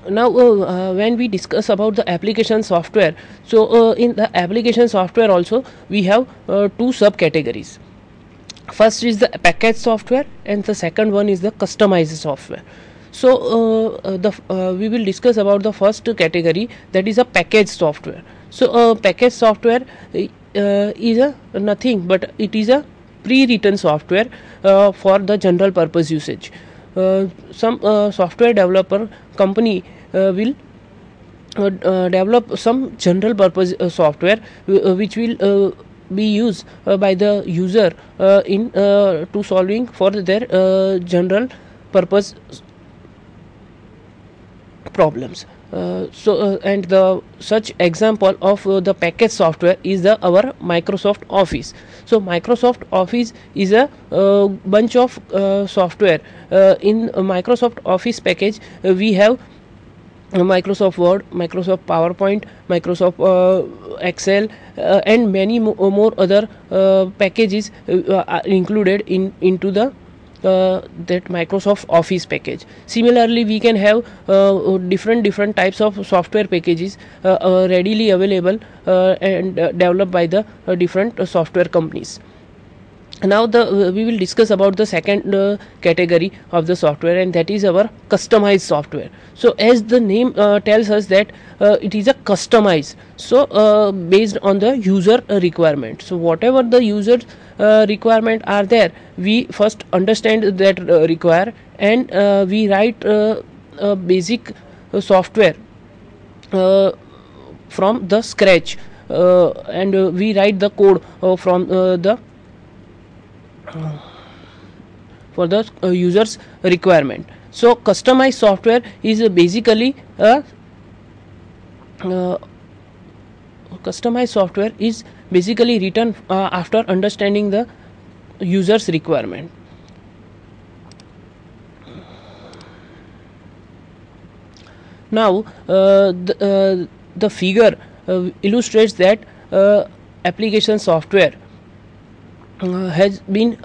Now when we discuss about the application software, so in the application software also we have two subcategories. First is the package software and the second one is the customized software. So we will discuss about the first category, that is a package software. So package software is a nothing but it is a pre-written software for the general purpose usage. Some software developer company will develop some general purpose software which will be used by the user in to solving for their general purpose problems. And the such example of the package software is the our Microsoft Office. So Microsoft Office is a bunch of software. In Microsoft Office package we have Microsoft Word, Microsoft PowerPoint, Microsoft Excel, and many more other packages are included into the that Microsoft Office package. Similarly, we can have different types of software packages readily available and developed by the different software companies. Now we will discuss about the second category of the software, and that is our customized software. So as the name tells us that it is a customized, so based on the user requirement. So whatever the user requirement are there, we first understand that require, and we write a basic software from the scratch, and we write the code from the for the users requirement. So customized software is basically customized software is basically written after understanding the user's requirement. Now the figure illustrates that application software has been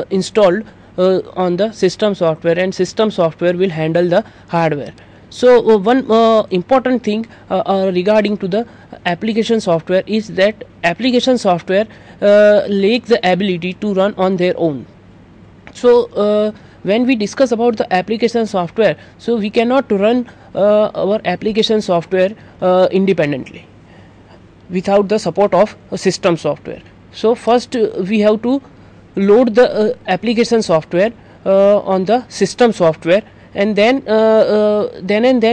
installed on the system software, and system software will handle the hardware. So one important thing regarding to the application software is that application software lacks the ability to run on their own. So when we discuss about the application software, so we cannot run our application software independently without the support of a system software. So first we have to load the application software on the system software, and then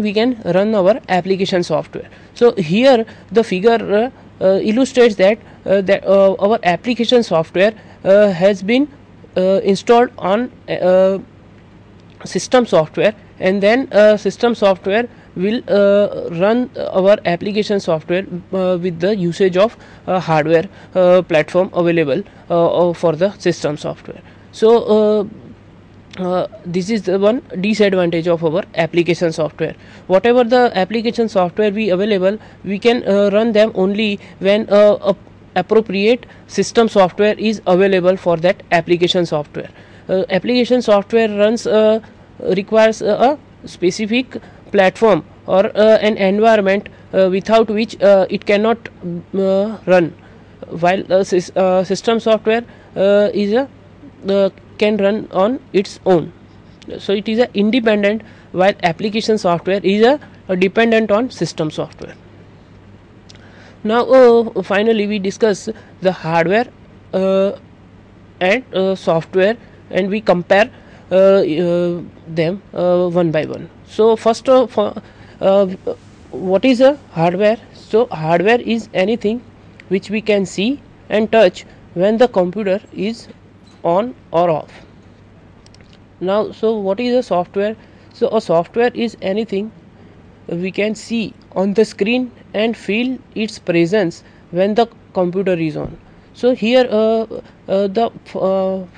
we can run our application software. So here the figure illustrates that our application software has been installed on system software, and then system software will run our application software with the usage of hardware platform available for the system software. So this is the one disadvantage of our application software. Whatever the application software we available, we can run them only when appropriate system software is available for that application software. Application software runs requires a specific platform or an environment without which it cannot run, while system software is a can run on its own. So it is a independent, while application software is a dependent on system software. Now finally we discuss the hardware and software, and we compare them one by one. So first of what is a hardware? So hardware is anything which we can see and touch when the computer is on or off. Now so what is a software? So a software is anything we can see on the screen and feel its presence when the computer is on. So here the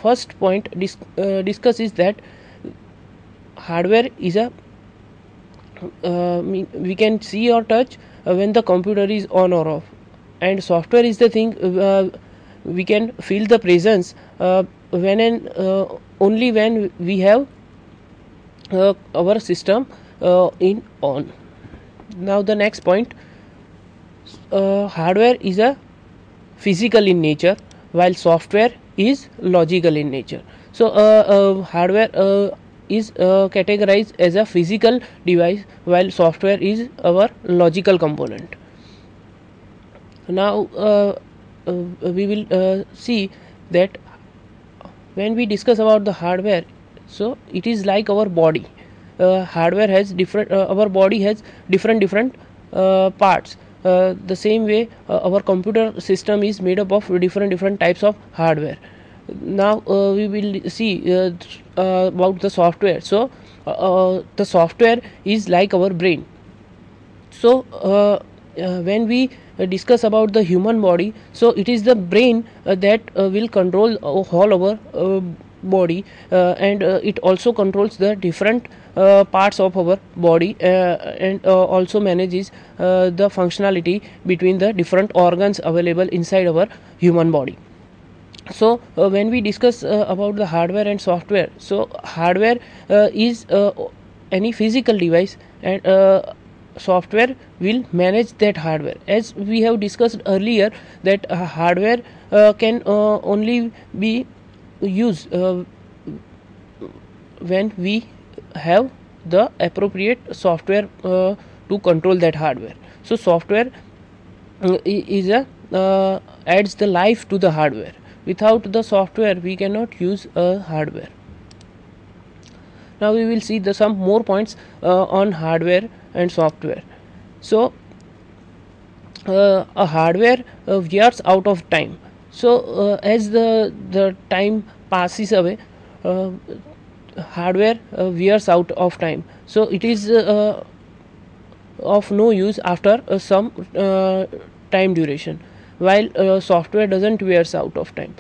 first point discuss is that hardware is a we can see or touch when the computer is on or off, and software is the thing we can feel the presence when only when we have our system in on. Now the next point, hardware is a physical in nature while software is logical in nature. So hardware is categorized as a physical device while software is our logical component. Now we will see that when we discuss about the hardware, so it is like our body. Hardware has different, our body has different parts. The same way our computer system is made up of different types of hardware. Now we will see about the software. So the software is like our brain. So when we discuss about the human body, so it is the brain that will control all our body, and it also controls the different parts of our body, and also manages the functionality between the different organs available inside our human body. So when we discuss about the hardware and software, so hardware is any physical device, and software will manage that hardware. As we have discussed earlier, that hardware can only be used when we have the appropriate software to control that hardware. So software is a adds the life to the hardware. Without the software we cannot use hardware. Now we will see some more points on hardware and software. So a hardware wears out of time. So as the time passes away, hardware wears out of time. So it is of no use after some time duration, while software doesn't wears out of time.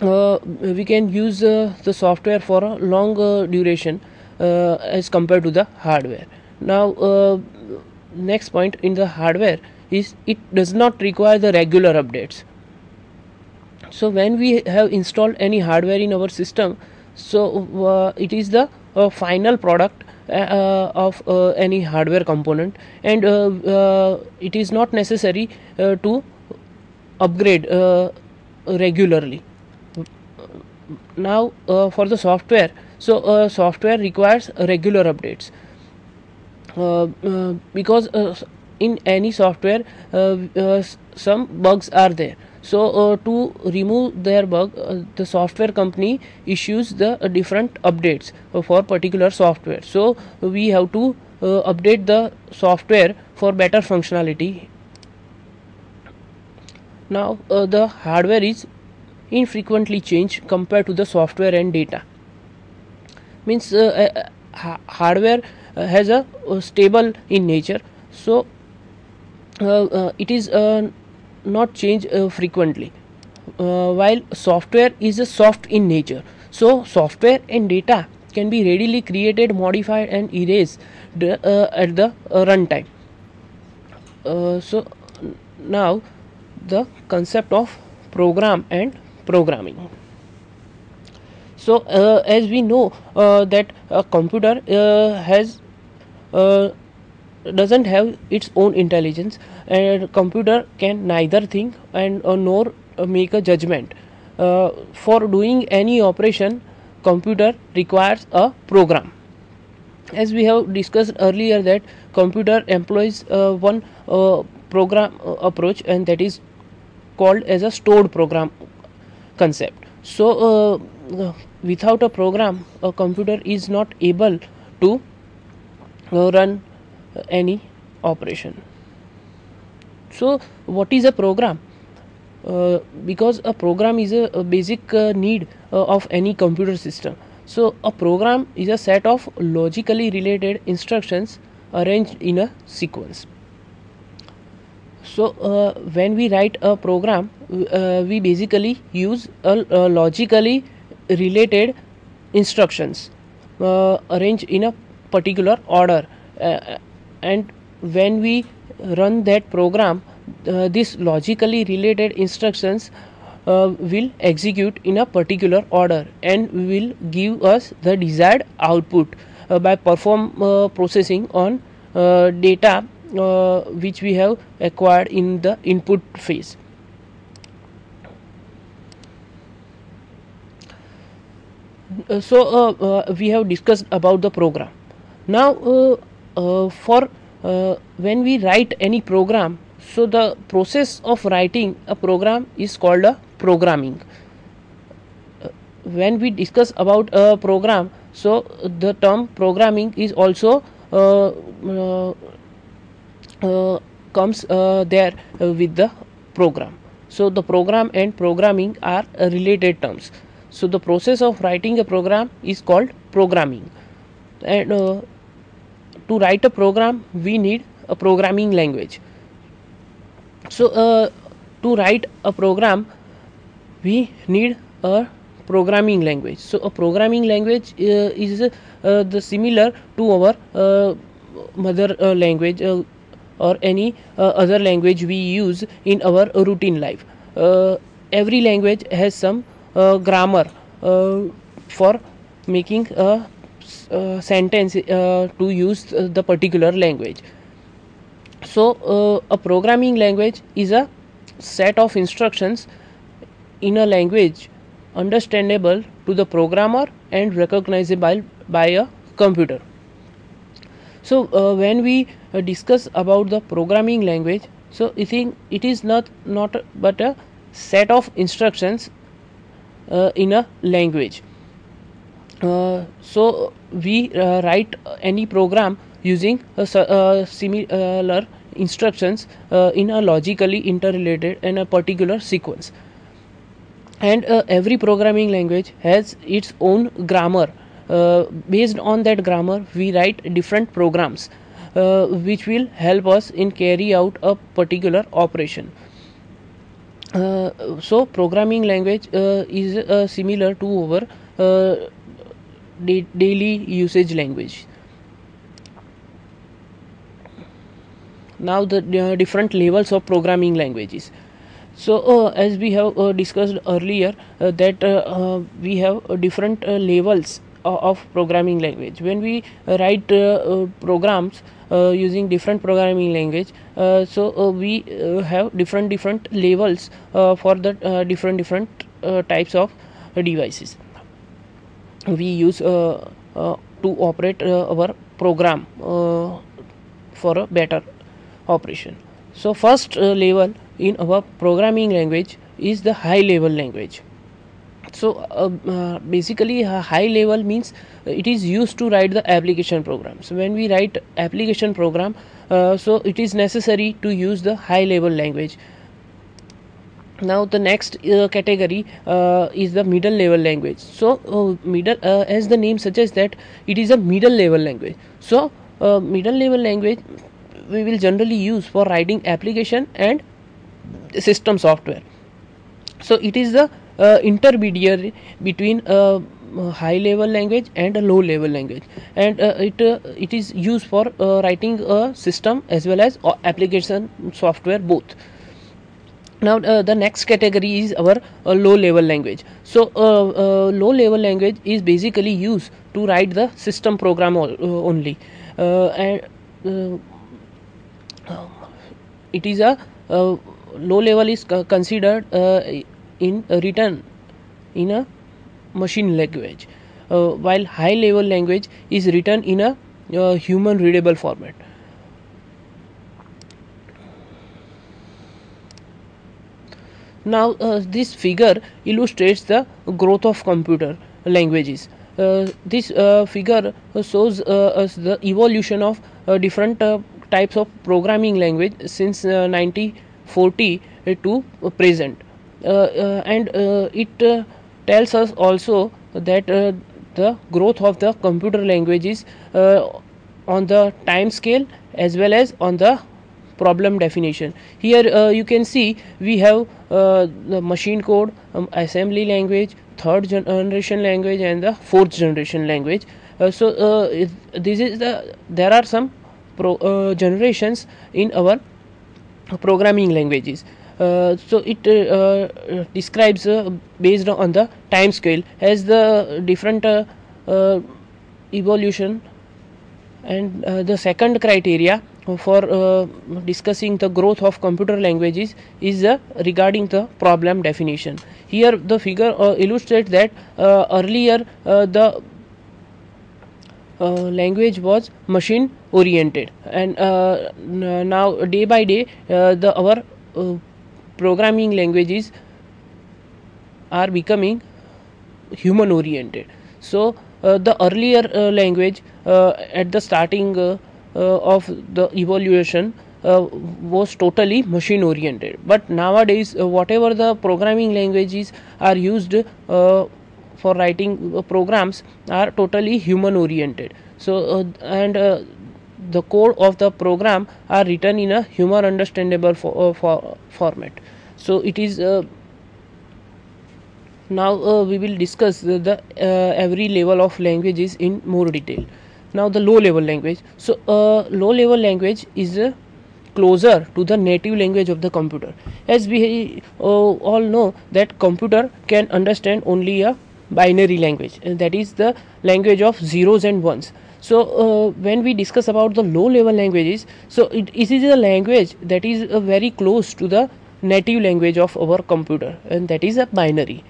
We can use the software for a long duration as compared to the hardware. Now next point in the hardware is it does not require the regular updates. So when we have installed any hardware in our system, so it is the final product of any hardware component, and it is not necessary to upgrade regularly. Now for the software, so software requires regular updates, because in any software some bugs are there. So to remove their bug, the software company issues the different updates for particular software. So we have to update the software for better functionality. Now the hardware is infrequently changed compared to the software and data. Means hardware has a stable in nature, so it is not changed frequently, while software is a soft in nature. So software and data can be readily created, modified and erased at the runtime. So now the concept of program and programming. So as we know that a computer has doesn't have its own intelligence, and computer can neither think and nor make a judgment. For doing any operation, computer requires a program. As we have discussed earlier, that computer employs one program approach, and that is called as a stored program concept. So without a program, a computer is not able to run any operation. So what is a program? Because a program is a basic need of any computer system. So a program is a set of logically related instructions arranged in a sequence. So when we write a program, we basically use a logically related instructions arranged in a particular order, and when we run that program, this logically related instructions will execute in a particular order and will give us the desired output by perform processing on data which we have acquired in the input phase. We have discussed about the program. Now for when we write any program, so the process of writing a program is called a programming. When we discuss about a program, so the term programming is also comes there with the program. So the program and programming are related terms. So the process of writing a program is called programming, and to write a program we need a programming language. So to write a program we need a programming language. So a programming language is the similar to our mother language or any other language we use in our routine life. Every language has some grammar for making a sentence to use the particular language. So a programming language is a set of instructions in a language understandable to the programmer and recognizable by a computer. So when we discuss about the programming language, so I think it is not but a set of instructions in a language. So we write any program using similar instructions in a logically interrelated and a particular sequence. And every programming language has its own grammar. Based on that grammar we write different programs which will help us in carry out a particular operation. So programming language is similar to our daily usage language. Now the different levels of programming languages. So as we have discussed earlier that we have different levels of programming language. When we write programs using different programming language, so we have different levels for the different types of devices we use to operate our program for a better operation. So first level in our programming language is the high level language. So basically a high level means it is used to write the application program. So when we write application program, so it is necessary to use the high level language. Now the next category is the middle level language. So middle as the name suggests that it is a middle level language. So middle level language we will generally use for writing application and system software. So it is the intermediary between a high level language and a low level language, and it is used for writing a system as well as application software both. Now the next category is our low level language. So low level language is basically used to write the system program only, and it is a low level is considered in written in a machine language, while high level language is written in a human readable format. Now this figure illustrates the growth of computer languages. This figure shows us the evolution of different types of programming language since 1940 to present, and it tells us also that the growth of the computer languages on the time scale as well as on the problem definition. Here you can see we have the machine code, assembly language, third generation language and the fourth generation language. This is there are some generations in our programming languages. So it describes based on the time scale as the different evolution And the second criteria for discussing the growth of computer languages is regarding the problem definition. Here the figure illustrates that earlier the language was machine oriented, and now day by day the our programming languages are becoming human oriented. So the earlier language at the starting of the evolution was totally machine oriented, but nowadays whatever the programming languages are used for writing programs are totally human oriented. So and the code of the program are written in a human understandable format. So it is now we will discuss the every level of languages in more detail. Now the low level language. So low level language is closer to the native language of the computer. As we all know that computer can understand only a binary language, and that is the language of zeros and ones. So when we discuss about the low level languages, so it is a language that is very close to the native language of our computer, and that is a binary.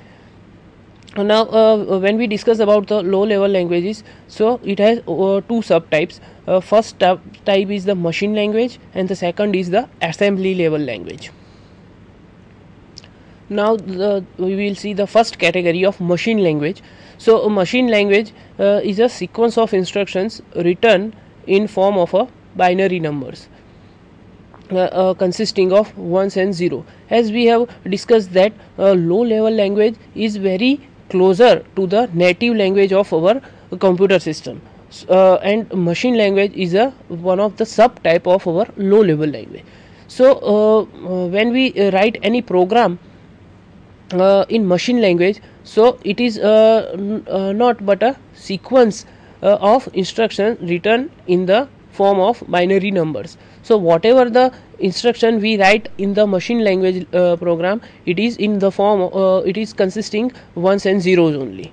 Now when we discuss about the low level languages, so it has two subtypes. First type is the machine language, and the second is the assembly level language. Now we will see the first category of machine language. So a machine language is a sequence of instructions written in form of a binary numbers consisting of ones and zero. As we have discussed that low level language is very closer to the native language of our computer system, and machine language is a one of the subtype of our low level language. So when we write any program in machine language, so it is not but a sequence of instructions written in the form of binary numbers. So whatever the instruction we write in the machine language program, it is in the form it is consisting ones and zeros only.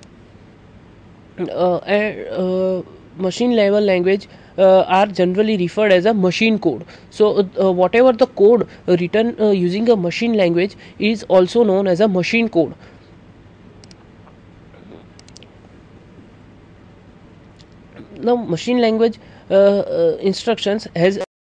Machine level language are generally referred as a machine code. So whatever the code written using a machine language is also known as a machine code. Now machine language instructions has